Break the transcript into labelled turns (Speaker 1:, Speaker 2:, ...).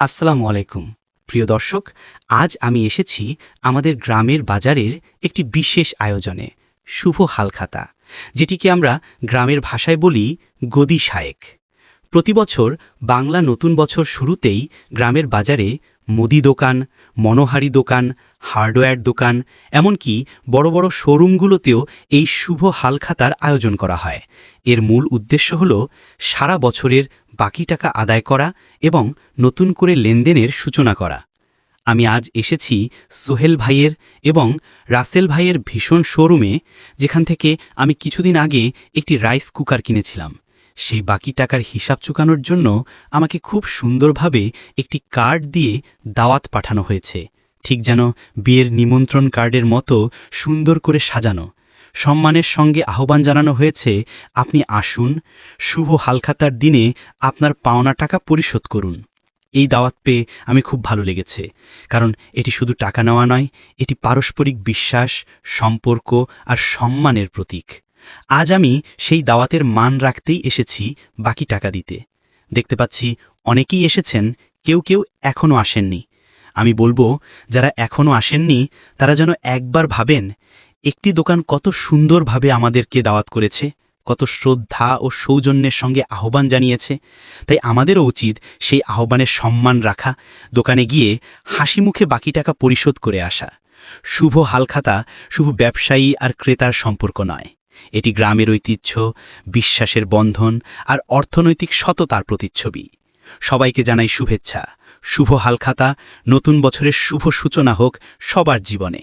Speaker 1: আসসালামু আলাইকুম প্রিয় দর্শক, আজ আমি এসেছি আমাদের গ্রামের বাজারের একটি বিশেষ আয়োজনে, শুভ হালখাতা, যেটিকে আমরা গ্রামের ভাষায় বলি গদি শায়েক। প্রতি বছর বাংলা নতুন বছর শুরুতেই গ্রামের বাজারে মুদি দোকান, মনোহারি দোকান, হার্ডওয়্যার দোকান, এমনকি বড় বড় শোরুমগুলোতেও এই শুভ হালখাতার আয়োজন করা হয়। এর মূল উদ্দেশ্য হল সারা বছরের বাকি টাকা আদায় করা এবং নতুন করে লেনদেনের সূচনা করা। আমি আজ এসেছি সোহেল ভাইয়ের এবং রাসেল ভাইয়ের ভীষণ শোরুমে, যেখান থেকে আমি কিছুদিন আগে একটি রাইস কুকার কিনেছিলাম। সেই বাকি টাকার হিসাব চুকানোর জন্য আমাকে খুব সুন্দরভাবে একটি কার্ড দিয়ে দাওয়াত পাঠানো হয়েছে, ঠিক যেন বিয়ের নিমন্ত্রণ কার্ডের মতো সুন্দর করে সাজানো। সম্মানের সঙ্গে আহ্বান জানানো হয়েছে, আপনি আসুন, শুভ হালখাতার দিনে আপনার পাওনা টাকা পরিশোধ করুন। এই দাওয়াত পেয়ে আমি খুব ভালো লেগেছে, কারণ এটি শুধু টাকা নেওয়া নয়, এটি পারস্পরিক বিশ্বাস, সম্পর্ক আর সম্মানের প্রতীক। আজ আমি সেই দাওয়াতের মান রাখতেই এসেছি বাকি টাকা দিতে। দেখতে পাচ্ছি অনেকেই এসেছেন, কেউ কেউ এখনও আসেননি। আমি বলবো, যারা এখনও আসেননি তারা যেন একবার ভাবেন, একটি দোকান কত সুন্দরভাবে আমাদেরকে দাওয়াত করেছে, কত শ্রদ্ধা ও সৌজন্যের সঙ্গে আহ্বান জানিয়েছে। তাই আমাদেরও উচিত সেই আহ্বানের সম্মান রাখা, দোকানে গিয়ে হাসি মুখে বাকি টাকা পরিশোধ করে আসা। শুভ হালখাতা শুধু ব্যবসায়ী আর ক্রেতার সম্পর্ক নয়, এটি গ্রামের ঐতিহ্য, বিশ্বাসের বন্ধন আর অর্থনৈতিক সততার প্রতিচ্ছবি। সবাইকে জানাই শুভেচ্ছা। শুভ হালখাতা, নতুন বছরের শুভ সূচনা হোক সবার জীবনে।